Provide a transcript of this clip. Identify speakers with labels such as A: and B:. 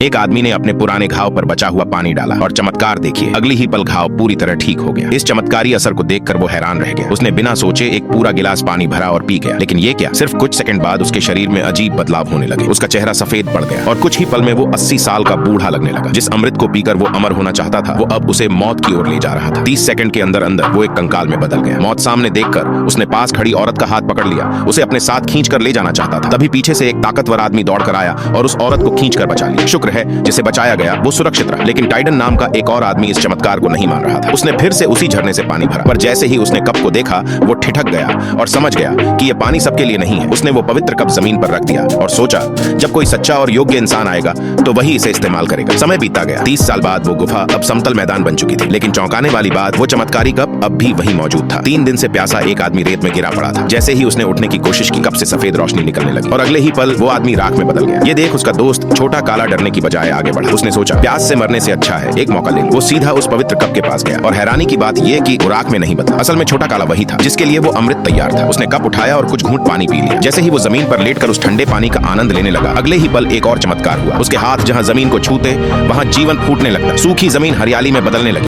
A: एक आदमी ने अपने पुराने घाव पर बचा हुआ पानी डाला और चमत्कार देखिए, अगली ही पल घाव पूरी तरह ठीक हो गया। इस चमत्कारी असर को देखकर वो हैरान रह गया। उसने बिना सोचे एक पूरा गिलास पानी भरा और पी गया। लेकिन ये क्या, सिर्फ कुछ सेकंड बाद उसके शरीर में अजीब बदलाव होने लगे। उसका चेहरा सफेद पड़ गया और कुछ ही पल में वो 80 साल का बूढ़ा लगने लगा। जिस अमृत को पीकर वो अमर होना चाहता था, वो अब उसे मौत की ओर ले जा रहा था। 30 सेकंड के अंदर अंदर वो एक कंकाल में बदल गया। मौत सामने देखकर उसने पास खड़ी औरत का हाथ पकड़ लिया, उसे अपने साथ खींच कर ले जाना चाहता था। तभी पीछे से एक ताकतवर आदमी दौड़कर आया और उस औरत को खींच कर बचा लिया। शुक्र है जिसे बचाया गया वो सुरक्षित रहा। लेकिन टाइडन नाम का एक और आदमी इस चमत्कार को नहीं मान रहा था। उसने फिर से उसी झरने से पानी भरा, पर जैसे ही उसने कप को देखा वो ठिठक गया और समझ गया कि ये पानी सबके लिए नहीं है। उसने वो पवित्र कप जमीन पर रख दिया और सोचा, जब कोई सच्चा और योग्य इंसान आएगा तो वही इसे इस्तेमाल करेगा। समय बीता गया। 30 साल बाद वो गुफा अब समतल मैदान बन चुकी थी। लेकिन चौंकाने वाली बात, वो चमत्कारी कप अब भी वहीं मौजूद था। 3 दिन से प्यासा एक आदमी रेत में गिरा पड़ा था। जैसे ही उसने उठने की कोशिश की, कप से सफेद रोशनी निकलने लगी और अगले ही पल वो आदमी राख में बदल गया। ये देख उसका दोस्त छोटा काला डरने की बजाय आगे बढ़ा। उसने सोचा, प्यास से मरने से अच्छा है एक मौका ले लूं। वो सीधा उस पवित्र कप के पास गया और हैरानी की बात यह कि वो राख में नहीं बदला। असल में छोटा काला वही था जिसके लिए वो अमृत तैयार था। उसने कप उठाया और कुछ घूंट पानी पी लिया। जैसे ही वो जमीन पर लेटकर उस ठंडे पानी का आनंद लेने लगा, अगले ही पल एक और चमत्कार हुआ। उसके हाथ जहां जमीन को छूते वहां जीवन फूटने लगता। सूखी जमीन हरियाली में बदलने लगी।